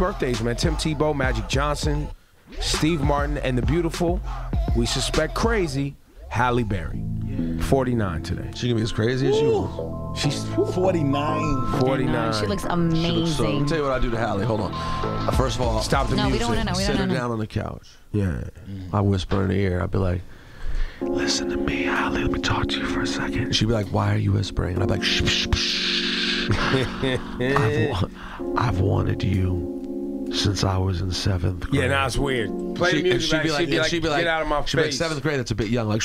birthdays, man. Tim Tebow, Magic Johnson, Steve Martin, and the beautiful, we suspect crazy, Halle Berry. 49 today. She gonna be as crazy as she was. She's 49. 49. She looks amazing. Let me tell you what I do to Halle. Hold on. First of all, Stop the No, we music. don't want to know. We sit don't her know. down on the couch. Yeah. I whisper in her ear. I'd be like, listen to me, Halle. Let me talk to you for a second. She'd be like, why are you whispering? And I'd be like, shh, shh, shh. I've wanted you since I was in 7th grade. Yeah, now it's weird. Play the music back. She'd be like, get out of my face. She'd be like, 7th grade, that's a bit young. Like,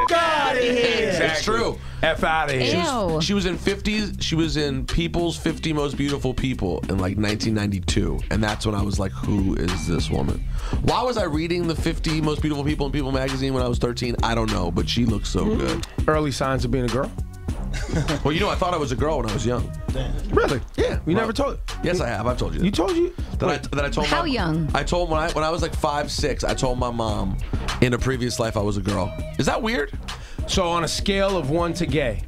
Get out of here. Exactly. It's true. F out of here. Ew. She was in 50s. She was in People's 50 Most Beautiful People in like 1992, and that's when I was like, "Who is this woman?" Why was I reading the 50 Most Beautiful People in People magazine when I was 13? I don't know, but she looks so good. Early signs of being a girl? Well, you know, I thought I was a girl when I was young. Really? Yeah. You never told? Yes, I have. I've told you. That. You told you? That I told. How my, young? I told when I was like 5, 6. I told my mom in a previous life I was a girl. Is that weird? So on a scale of 1 to gay,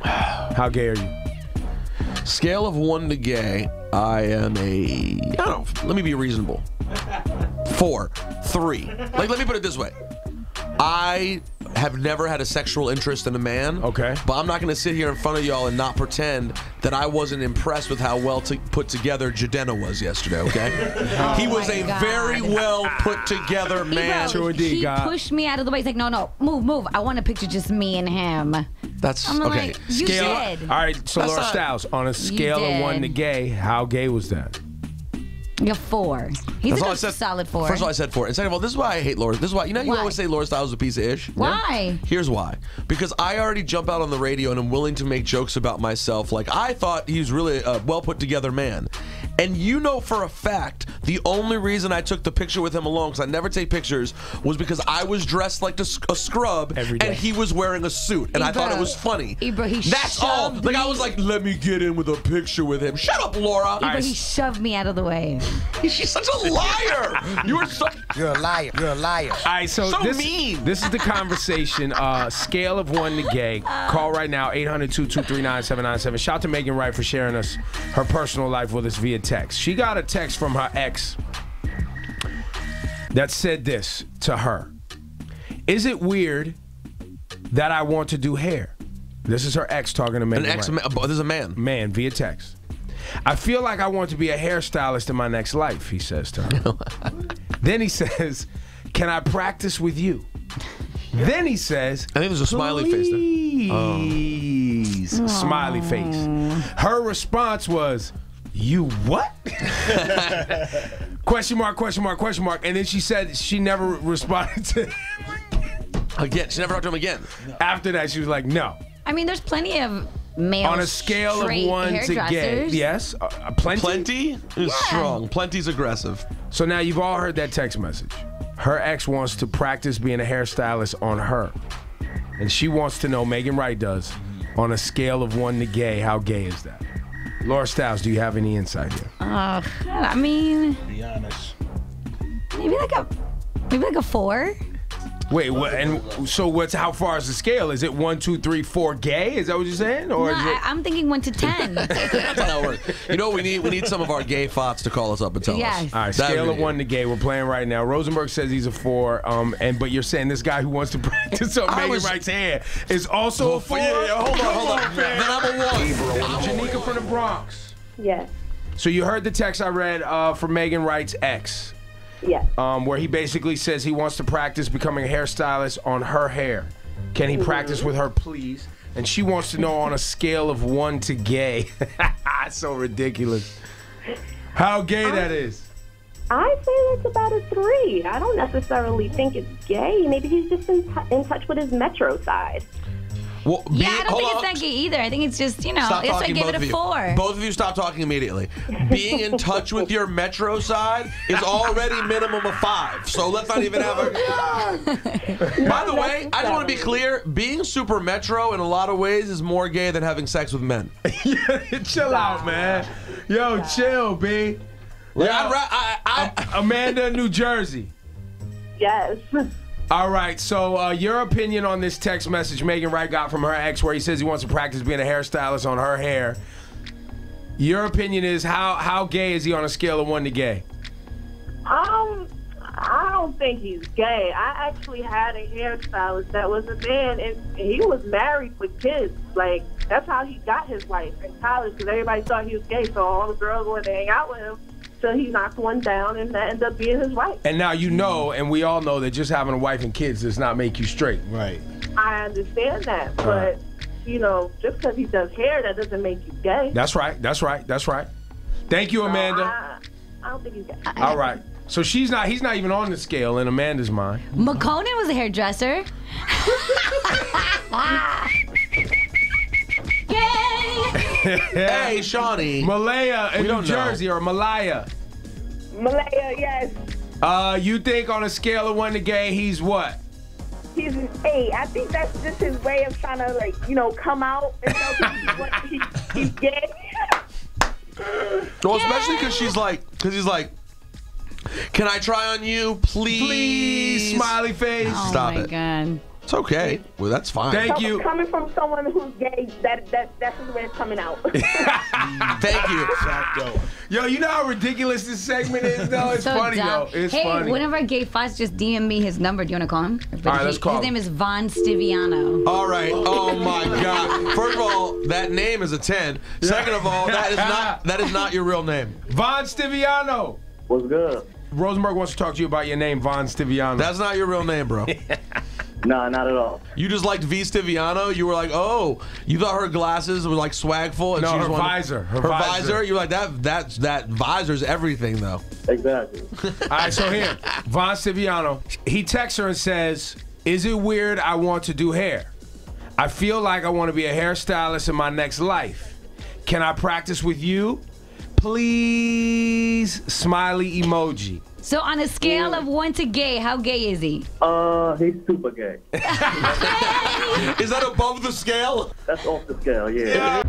how gay are you? Scale of 1 to gay, I am a. I don't know. Let me be reasonable. 4, 3. Like, let me put it this way. I have never had a sexual interest in a man. Okay. But I'm not going to sit here in front of y'all and not pretend that I wasn't impressed with how well put together Jadena was yesterday, okay? He was a very well put together man. Ebro, he pushed me out of the way. He's like, no, move. I want a picture just me and him. That's I'm okay. like, you did. All right, so Laura Stiles, on a scale of 1 to gay, how gay was that? You're 4. He's a solid 4. First of all, I said 4. And second of all, this is why I hate Laura. This is why, you know, you always say Laura Stiles is a piece of ish. Why? Here's why. Because I already jump out on the radio and I'm willing to make jokes about myself. Like, I thought he was really a well put together man. And you know for a fact, the only reason I took the picture with him alone, because I never take pictures, was because I was dressed like a scrub and he was wearing a suit. And I thought it was funny. Ebro, That's all. Like, I was like, let me get in with a picture with him. Shut up, Laura. Ebro, he shoved me out of the way. She's such a liar. You are so. You're a liar. You're a liar. All right, so mean. This is the conversation. Scale of 1 to gay. Call right now, 800-223-9797. Shout out to Meagan Ryte for sharing us her personal life with us via text. She got a text from her ex that said this to her. Is it weird that I want to do hair? This is her ex talking to Meagan Ryte. This is a man. Man, via text. I feel like I want to be a hairstylist in my next life, he says to her. Then he says, can I practice with you? Then he says, I think there's a smiley face there. Please. Smiley face. Her response was, you what? Question mark, question mark, question mark. And then she said she never responded to him. Again, she never talked to him again. After that, she was like, no. I mean, there's plenty of male on a scale of 1 to gay. Yes. Plenty? Plenty is strong. Plenty's aggressive. So now you've all heard that text message. Her ex wants to practice being a hairstylist on her. And she wants to know, Meagan Ryte does, on a scale of 1 to gay, how gay is that? Laura Stiles, do you have any insight here? I mean, Be honest. maybe like a 4. Wait, what? And so what's? How far is the scale? Is it 1, 2, 3, 4 gay? Is that what you're saying? Or No, is it? I'm thinking 1 to 10. That's how it works. You know what we need? We need some of our gay fots to call us up and tell us. All right, scale of 1 to gay. We're playing right now. Rosenberg says he's a 4. But you're saying this guy who wants to practice on Meagan Ryte's hair is also a 4. Yeah, hold on. Then I'm a 1. Janika from the Bronx. Yes. So you heard the text I read from Meagan Ryte's ex. Yes. Where he basically says he wants to practice becoming a hairstylist on her hair. Can he practice with her, please? And she wants to know on a scale of 1 to gay. So ridiculous. How gay that is. I say that's about a 3. I don't necessarily think it's gay. Maybe he's just in touch with his metro side. Well, Yeah, I don't think it's that gay either. I think it's just, you know, Stop that's why I talking, gave both it of a you. 4. Both of you stop talking immediately. Being in touch with your metro side is already minimum of 5. So let's not even have a... By the way, I just want to be clear. Being super metro in a lot of ways is more gay than having sex with men. Chill out, man. Yo, chill, B. Amanda, New Jersey. Yes. All right, so your opinion on this text message Meagan Ryte got from her ex where he says he wants to practice being a hairstylist on her hair. Your opinion is how gay is he on a scale of 1 to gay? I don't think he's gay. I actually had a hairstylist that was a man, and he was married with kids. Like, that's how he got his wife in college, because everybody thought he was gay, so all the girls wanted to hang out with him. So he knocked one down, and that ended up being his wife. And now you know, and we all know that just having a wife and kids does not make you straight. Right. I understand that, but, you know, just because he does hair, that doesn't make you gay. That's right. Thank you, Amanda. I don't think he's gay. All right. So he's not even on the scale in Amanda's mind. McConan was a hairdresser. Yay! Hey, Shawnee. Malaya in We New don't know. Jersey, or Malaya. Malaya, yes. You think on a scale of 1 to gay, he's what? He's an 8. I think that's just his way of trying to, like, you know, come out and tell people he's gay. Well, especially because he's like, can I try on you, please? Please, smiley face. Oh Stop my it. God. It's okay. Well, that's fine. Thank you. Coming from someone who's gay, that's his way of coming out. Thank you. Exacto. Yo, you know how ridiculous this segment is, though? It's So funny, dumb. though. It's hey, funny. one of our gay fights just DM me his number. Do you want to call him? All right, let's call His him. name is Von Stiviano. All right. Oh my God. First of all, that name is a 10. Second of all, that is not your real name. Von Stiviano. What's good? Rosenberg wants to talk to you about your name, Von Stiviano. That's not your real name, bro. Nah, not at all. You just liked V Stiviano. You were like, oh, you thought her glasses were like swagful. And No, she just her wanted- visor. Her Her visor. visor. You're like that visor's everything though. Exactly. All right, so here, Von Stiviano, he texts her and says, is it weird I want to do hair? I feel like I want to be a hairstylist in my next life. Can I practice with you? Please, smiley emoji. So on a scale of 1 to gay, how gay is he? He's super gay. Is that above the scale? That's off the scale, yeah.